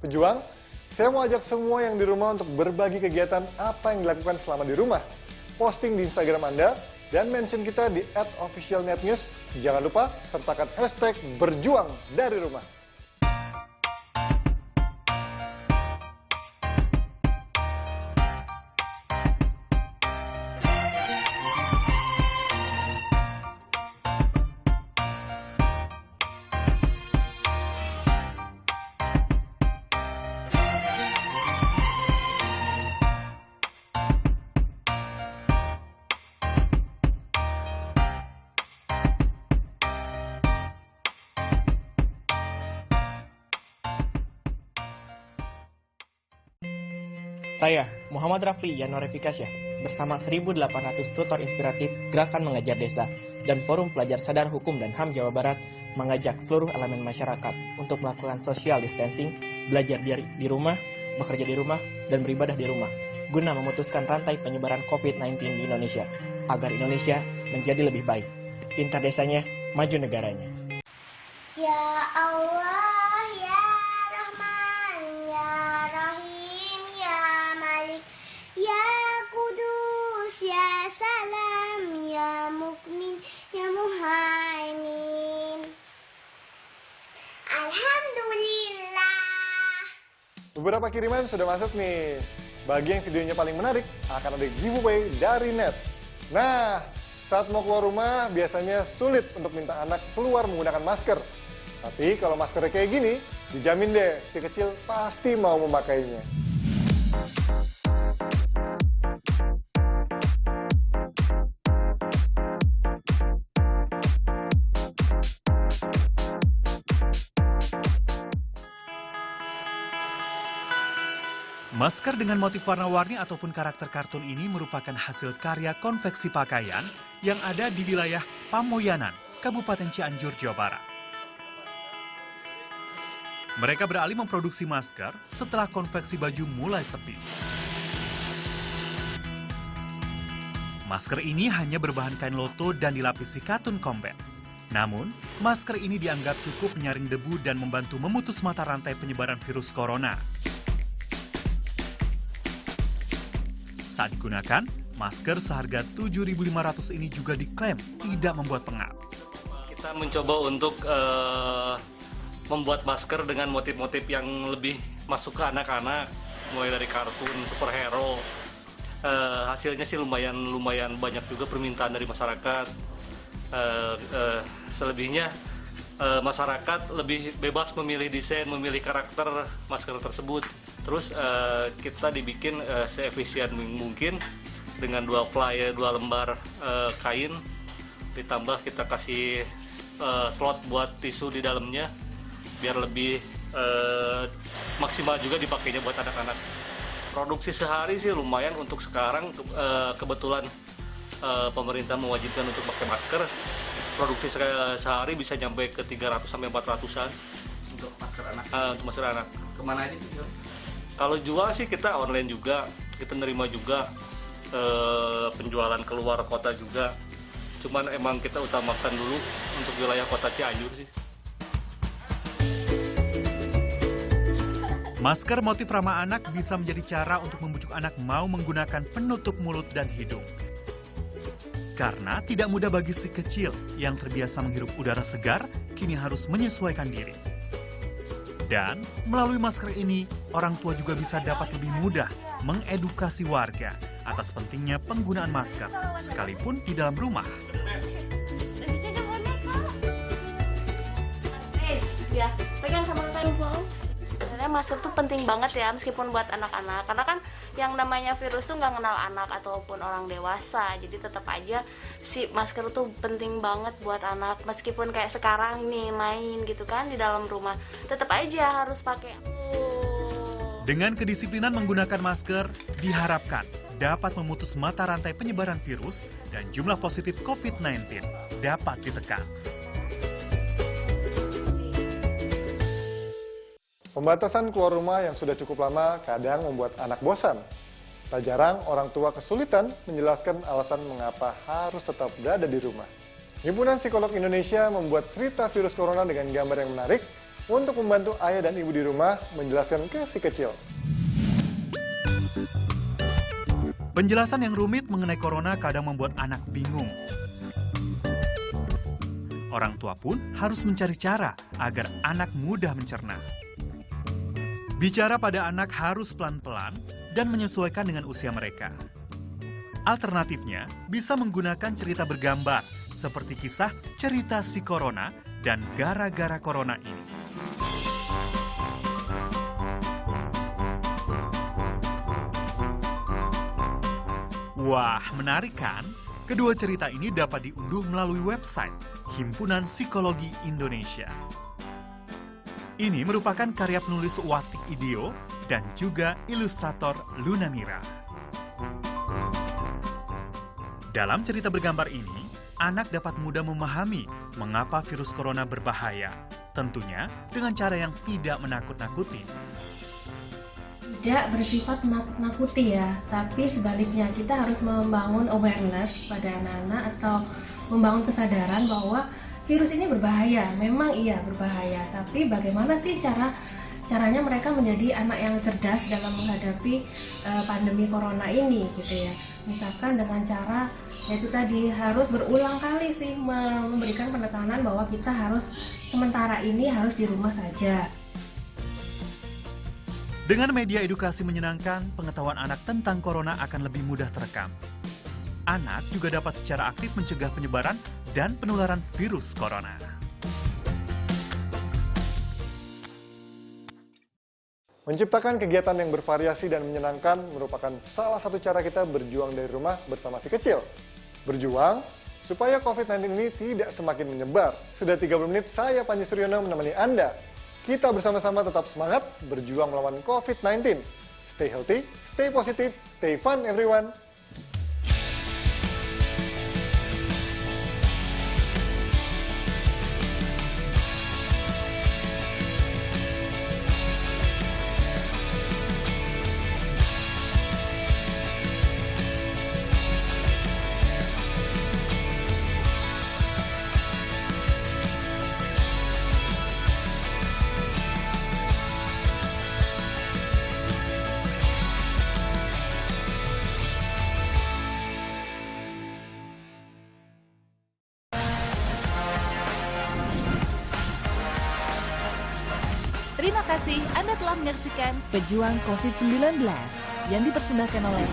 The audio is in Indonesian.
Pejuang, saya mau ajak semua yang di rumah untuk berbagi kegiatan apa yang dilakukan selama di rumah. Posting di Instagram Anda dan mention kita di @officialnetnews. Jangan lupa sertakan hashtag berjuang dari rumah. Saya, Muhammad Rafli Yanorifikasya, bersama 1.800 tutor inspiratif Gerakan Mengajar Desa dan Forum Pelajar Sadar Hukum dan HAM Jawa Barat mengajak seluruh elemen masyarakat untuk melakukan social distancing, belajar di rumah, bekerja di rumah, dan beribadah di rumah, guna memutuskan rantai penyebaran COVID-19 di Indonesia, agar Indonesia menjadi lebih baik. Pintar desanya, maju negaranya. Ya Allah, ya Rahman, ya Rahim, ya Malik, ya Kudus, ya Salam, ya Mukmin, ya Muhaimin. Alhamdulillah. Beberapa kiriman sudah masuk nih. Bagi yang videonya paling menarik, akan ada giveaway dari Net. Nah, saat mau keluar rumah, biasanya sulit untuk minta anak keluar menggunakan masker. Tapi kalau maskernya kayak gini, dijamin deh, si kecil pasti mau memakainya. Masker dengan motif warna-warni ataupun karakter kartun ini merupakan hasil karya konveksi pakaian yang ada di wilayah Pamoyanan, Kabupaten Cianjur, Jawa Barat. Mereka beralih memproduksi masker setelah konveksi baju mulai sepi. Masker ini hanya berbahan kain loto dan dilapisi katun combat. Namun, masker ini dianggap cukup menyaring debu dan membantu memutus mata rantai penyebaran virus corona. Saat digunakan, masker seharga Rp7.500 ini juga diklaim tidak membuat pengap. Kita mencoba untuk membuat masker dengan motif-motif yang lebih masuk ke anak-anak, mulai dari kartun, superhero. Hasilnya sih lumayan banyak juga permintaan dari masyarakat. Selebihnya masyarakat lebih bebas memilih desain, memilih karakter masker tersebut. Terus kita dibikin seefisien mungkin dengan 2 lembar kain, ditambah kita kasih slot buat tisu di dalamnya biar lebih maksimal juga dipakainya buat anak-anak. Produksi sehari sih lumayan untuk sekarang, kebetulan pemerintah mewajibkan untuk pakai masker. Produksi sehari bisa nyampe ke 300 sampai 400-an untuk masker anak. Untuk masker anak. Kemana aja sih? Kalau jual sih kita online juga, kita nerima juga penjualan keluar kota juga. Cuman emang kita utamakan dulu untuk wilayah kota Cianjur sih. Masker motif ramah anak bisa menjadi cara untuk membujuk anak mau menggunakan penutup mulut dan hidung. Karena tidak mudah bagi si kecil yang terbiasa menghirup udara segar, kini harus menyesuaikan diri. Dan melalui masker ini, orang tua juga bisa dapat lebih mudah mengedukasi warga atas pentingnya penggunaan masker, sekalipun di dalam rumah. Ya, pegang sama kakak. Sebenarnya masker tuh penting banget ya, meskipun buat anak-anak. Karena kan yang namanya virus tuh nggak kenal anak ataupun orang dewasa. Jadi tetap aja si masker tuh penting banget buat anak. Meskipun kayak sekarang nih main gitu kan di dalam rumah, tetap aja harus pakai. Dengan kedisiplinan menggunakan masker, diharapkan dapat memutus mata rantai penyebaran virus dan jumlah positif COVID-19 dapat ditekan. Pembatasan keluar rumah yang sudah cukup lama kadang membuat anak bosan. Tak jarang orang tua kesulitan menjelaskan alasan mengapa harus tetap berada di rumah. Himpunan Psikolog Indonesia membuat cerita virus corona dengan gambar yang menarik untuk membantu ayah dan ibu di rumah menjelaskan ke si kecil. Penjelasan yang rumit mengenai corona kadang membuat anak bingung. Orang tua pun harus mencari cara agar anak mudah mencerna. Bicara pada anak harus pelan-pelan dan menyesuaikan dengan usia mereka. Alternatifnya, bisa menggunakan cerita bergambar, seperti kisah cerita si Corona dan gara-gara Corona ini. Wah, menarik kan? Kedua cerita ini dapat diunduh melalui website Himpunan Psikologi Indonesia. Ini merupakan karya penulis Watik Ideo dan juga ilustrator Luna Mira. Dalam cerita bergambar ini, anak dapat mudah memahami mengapa virus corona berbahaya, tentunya dengan cara yang tidak menakut-nakuti. Tidak bersifat menakut-nakuti ya, tapi sebaliknya kita harus membangun awareness pada anak-anak atau membangun kesadaran bahwa virus ini berbahaya. Memang iya berbahaya, tapi bagaimana sih caranya mereka menjadi anak yang cerdas dalam menghadapi pandemi corona ini gitu ya. Misalkan dengan cara yaitu tadi harus berulang kali sih memberikan penekanan bahwa kita harus sementara ini harus di rumah saja. Dengan media edukasi menyenangkan, pengetahuan anak tentang corona akan lebih mudah terekam. Anak juga dapat secara aktif mencegah penyebaran dan penularan virus corona. Menciptakan kegiatan yang bervariasi dan menyenangkan merupakan salah satu cara kita berjuang dari rumah bersama si kecil. Berjuang supaya COVID-19 ini tidak semakin menyebar. Sudah 30 menit saya Panji Suryono menemani Anda. Kita bersama-sama tetap semangat berjuang melawan COVID-19. Stay healthy, stay positive, stay fun everyone. Terima kasih Anda telah menyaksikan Pejuang COVID-19 yang dipersembahkan oleh